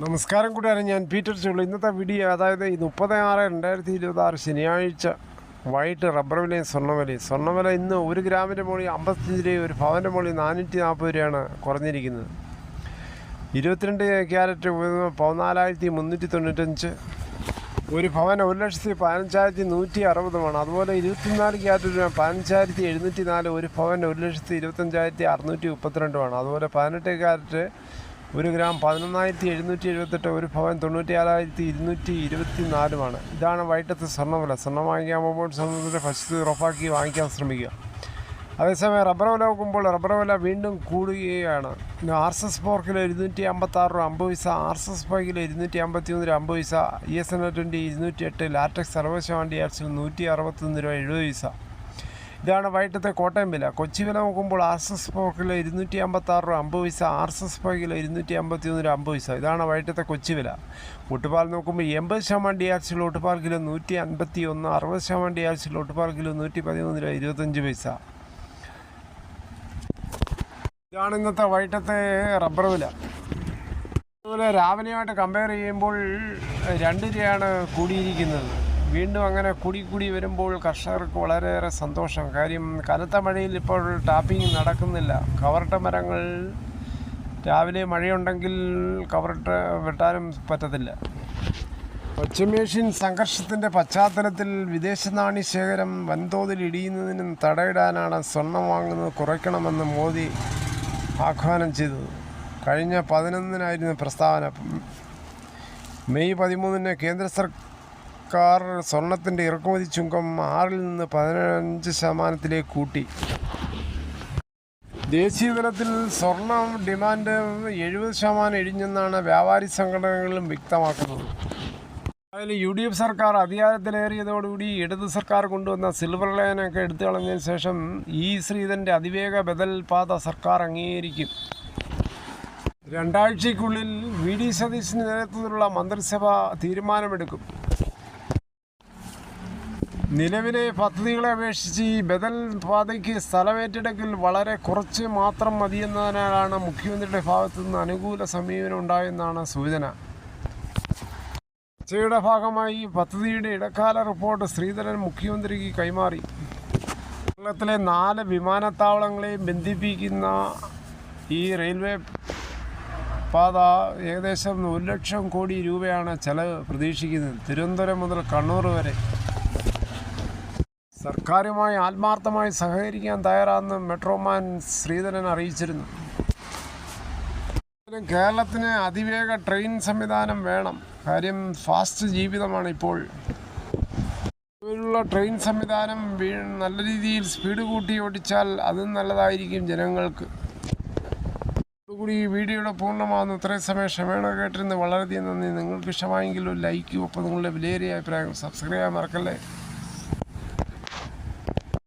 നമസ്കാരം കൂട്ടുകാരെ, ഞാൻ പീറ്റർ ചുള്ളു. ഇന്നത്തെ വീഡിയോ അതായത് 30/6/2026 ശനിയാഴ്ച വൈകിട്ട് റബ്ബർ വിലയും സ്വർണ്ണവില ഇന്ന് 1 ഗ്രാമിൻ്റെ മുകളിൽ 55 രൂപയും ഒരു പവൻ്റെ മുകളിൽ 440 രൂപയാണ് കുറഞ്ഞിരിക്കുന്നത്. 22 ക്യാരറ്റ് 14,395, ഒരു പവൻ 1,15,160 അതുപോലെ 24 ക്യാരറ്റ് 15,704, ഒരു പവൻ 1,25,632 അതുപോലെ 18 ക്യാരറ്റ് 1 ഗ്രാം 11,778, ഒരു പവൻ 94,224. ഇതാണ് വൈകിട്ടത്തെ സ്വർണ്ണവില. സ്വർണ്ണം വാങ്ങിക്കാൻ പോകുമ്പോൾ സ്വർണ്ണത്തിൻ്റെ ഫസ്റ്റ് ഉറപ്പാക്കി വാങ്ങിക്കാൻ ശ്രമിക്കുക. അതേസമയം റബ്ബർ വില നോക്കുമ്പോൾ റബ്ബർ വില വീണ്ടും കൂടുകയാണ്. RSS 4 കിലോ 256 രൂപ 50 പൈസ, RSS 5 കിലോ 251 രൂപ 50 പൈസ, ESN20 208, ലാറ്റക്സ് 60% DRCL 161 രൂപ 70 പൈസ. ഇതാണ് വൈകിട്ടത്തെ കോട്ടയം വില. കൊച്ചി വില നോക്കുമ്പോൾ RSS 4 കിലോ 256 രൂപ 50 പൈസ, RSS 5 കിലോ 251 രൂപ 50 പൈസ. ഇതാണ് വൈകിട്ടത്തെ കൊച്ചി വില. ഒട്ടുപാൽ നോക്കുമ്പോൾ 80% DRCL ഒട്ടുപാൽ കിലോ 151, 60% DRCL ഒട്ടുപാൽ കിലോ 113 രൂപ 25 പൈസ. ഇതാണ് ഇന്നത്തെ വൈകിട്ടത്തെ റബ്ബർ വില. അതുപോലെ രാവിലെയായിട്ട് കമ്പയർ ചെയ്യുമ്പോൾ 2 രൂപയാണ് കൂടിയിരിക്കുന്നത്. വീണ്ടും അങ്ങനെ കൂടി വരുമ്പോൾ കർഷകർക്ക് വളരെയേറെ സന്തോഷം. കാര്യം കനത്ത മഴയിൽ ഇപ്പോൾ ടാപ്പിംഗ് നടക്കുന്നില്ല. കവറിട്ട മരങ്ങൾ രാവിലെ മഴയുണ്ടെങ്കിൽ കവറിട്ട് വെട്ടാനും പറ്റത്തില്ല. പശ്ചിമേഷ്യൻ സംഘർഷത്തിൻ്റെ പശ്ചാത്തലത്തിൽ വിദേശ നാണ്യ ശേഖരം വൻതോതിൽ ഇടിയുന്നതിനും തടയിടാനാണ് സ്വർണം വാങ്ങുന്നത് കുറയ്ക്കണമെന്ന് മോദി ആഹ്വാനം ചെയ്തത്. കഴിഞ്ഞ 11-നായിരുന്നു പ്രസ്താവന. മെയ് 13-ന് കേന്ദ്ര സർക്കാർ സ്വർണത്തിൻ്റെ ഇറക്കുമതി ചുങ്കം 6-ൽ നിന്ന് 15% കൂട്ടി. ദേശീയ തലത്തിൽ സ്വർണ്ണ ഡിമാൻഡ് 70% ഇടിഞ്ഞെന്നാണ് വ്യാപാരി സംഘടനകളും വ്യക്തമാക്കുന്നത്. അതിൽ UDF സർക്കാർ അധികാരത്തിലേറിയതോടുകൂടി ഇടത് സർക്കാർ കൊണ്ടുവന്ന സിൽവർ ലൈനൊക്കെ എടുത്തു കളഞ്ഞതിന് ശേഷം ശ്രീധരൻ്റെ അതിവേഗ ബദൽ പാത സർക്കാർ അംഗീകരിക്കും. 2 ആഴ്ചയ്ക്കുള്ളിൽ VD സതീശിൻ്റെ നേതൃത്വത്തിലുള്ള മന്ത്രിസഭ തീരുമാനമെടുക്കും. നിലവിലെ പദ്ധതികളെ അപേക്ഷിച്ച് ഈ ബദൽ പാതയ്ക്ക് സ്ഥലമേറ്റെടുക്കൽ വളരെ കുറച്ച് മാത്രം മതിയെന്നതിനാലാണ് മുഖ്യമന്ത്രിയുടെ ഭാഗത്തു നിന്ന് അനുകൂല സമീപനം ഉണ്ടായെന്നാണ് സൂചന. ചർച്ചയുടെ ഭാഗമായി പദ്ധതിയുടെ ഇടക്കാല റിപ്പോർട്ട് ശ്രീധരൻ മുഖ്യമന്ത്രിക്ക് കൈമാറി. കേരളത്തിലെ 4 വിമാനത്താവളങ്ങളെയും ബന്ധിപ്പിക്കുന്ന ഈ റെയിൽവേ പാത ഏകദേശം 1 ലക്ഷം കോടി രൂപയാണ് ചെലവ് പ്രതീക്ഷിക്കുന്നത്. തിരുവനന്തപുരം മുതൽ കണ്ണൂർ വരെ. സർക്കാരുമായി ആത്മാർത്ഥമായി സഹകരിക്കാൻ തയ്യാറാണെന്ന് മെട്രോമാൻ ശ്രീധരൻ അറിയിച്ചിരുന്നു. കേരളത്തിന് അതിവേഗ ട്രെയിൻ സംവിധാനം വേണം. കാര്യം ഫാസ്റ്റ് ജീവിതമാണ് ഇപ്പോൾ. ട്രെയിൻ സംവിധാനം നല്ല രീതിയിൽ സ്പീഡ് കൂട്ടി ഓടിച്ചാൽ അതും നല്ലതായിരിക്കും ജനങ്ങൾക്ക്. അതുകൂടി ഈ വീഡിയോയുടെ പൂർണ്ണമാകുന്നു. ഇത്രയും സമയം ക്ഷമയോടെ കേട്ടിരുന്ന് വളരെയധികം നന്ദി. നിങ്ങൾക്ക് ഇഷ്ടമായെങ്കിൽ ഒരു ലൈക്കും, ഒപ്പം നിങ്ങളുടെ വിലയേറിയ അഭിപ്രായം സബ്സ്ക്രൈബ് ചെയ്യാൻ മറക്കല്ലേ.